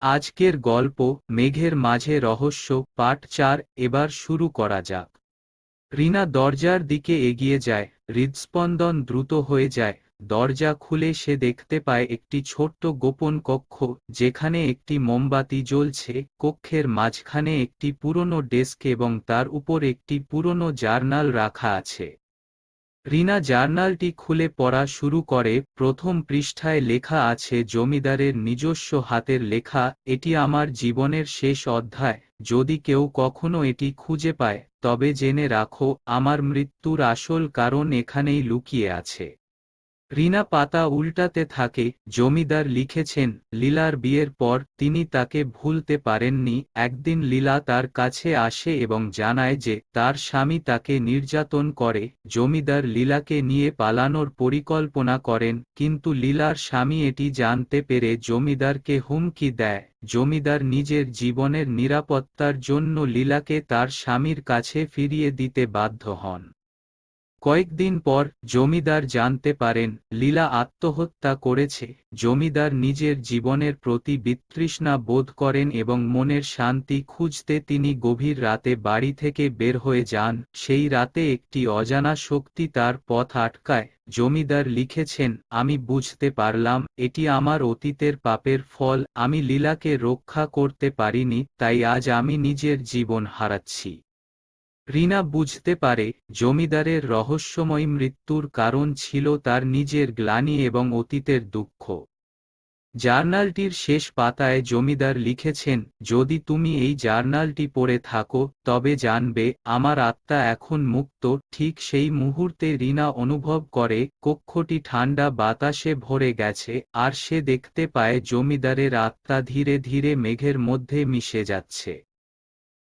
আজকের গল্প মেঘের মাঝে রহস্য পার্ট 4 এবার শুরু করা যাক। রিনা দরজার দিকে এগিয়ে যায়, হৃদস্পন্দন দ্রুত হয়ে যায়। দরজা খুলে সে দেখতে পায় একটি ছোট্ট গোপন কক্ষ, যেখানে একটি মোমবাতি জ্বলছে। কক্ষের মাঝখানে একটি পুরনো ডেস্ক এবং তার উপর একটি পুরনো জার্নাল রাখা আছে। রিনা জার্নালটি খুলে পড়া শুরু করে। প্রথম পৃষ্ঠায় লেখা আছে জমিদারের নিজস্ব হাতের লেখা, এটি আমার জীবনের শেষ অধ্যায়। যদি কেউ কখনো এটি খুঁজে পায়, তবে জেনে রাখো, আমার মৃত্যুর আসল কারণ এখানেই লুকিয়ে আছে। রিনা পাতা উল্টাতে থাকে। জমিদার লিখেছেন, লীলার বিয়ের পর তিনি তাকে ভুলতে পারেননি। একদিন লীলা তার কাছে আসে এবং জানায় যে তার স্বামী তাকে নির্যাতন করে। জমিদার লীলাকে নিয়ে পালানোর পরিকল্পনা করেন, কিন্তু লীলার স্বামী এটি জানতে পেরে জমিদারকে হুমকি দেয়। জমিদার নিজের জীবনের নিরাপত্তার জন্য লীলাকে তার স্বামীর কাছে ফিরিয়ে দিতে বাধ্য হন। কয়েকদিন পর জমিদার জানতে পারেন লীলা আত্মহত্যা করেছে। জমিদার নিজের জীবনের প্রতি বিতৃষ্ণা বোধ করেন এবং মনের শান্তি খুঁজতে তিনি গভীর রাতে বাড়ি থেকে বের হয়ে যান। সেই রাতে একটি অজানা শক্তি তার পথ আটকায়। জমিদার লিখেছেন, আমি বুঝতে পারলাম এটি আমার অতীতের পাপের ফল। আমি লীলাকে রক্ষা করতে পারিনি, তাই আজ আমি নিজের জীবন হারাচ্ছি। রিনা বুঝতে পারে জমিদারের রহস্যময় মৃত্যুর কারণ ছিল তার নিজের গ্লানি এবং অতীতের দুঃখ। জার্নালটির শেষ পাতায় জমিদার লিখেছেন, যদি তুমি এই জার্নালটি পড়ে থাকো, তবে জানবে আমার আত্মা এখন মুক্ত। ঠিক সেই মুহূর্তে রিনা অনুভব করে কক্ষটি ঠান্ডা বাতাসে ভরে গেছে, আর সে দেখতে পায় জমিদারের আত্মা ধীরে ধীরে মেঘের মধ্যে মিশে যাচ্ছে।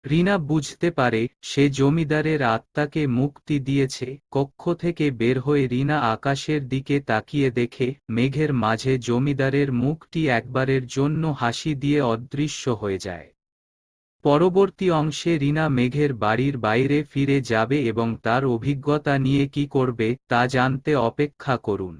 রিনা বুঝতে পারে সে জমিদারের আত্মাকে মুক্তি দিয়েছে। কক্ষ থেকে বের হয়ে রিনা আকাশের দিকে তাকিয়ে দেখে মেঘের মাঝে জমিদারের মুখটি একবারের জন্য হাসি দিয়ে অদৃশ্য হয়ে যায়। পরবর্তী অংশে রিনা মেঘের বাড়ির বাইরে ফিরে যাবে এবং তার অভিজ্ঞতা নিয়ে কি করবে তা জানতে অপেক্ষা করুন।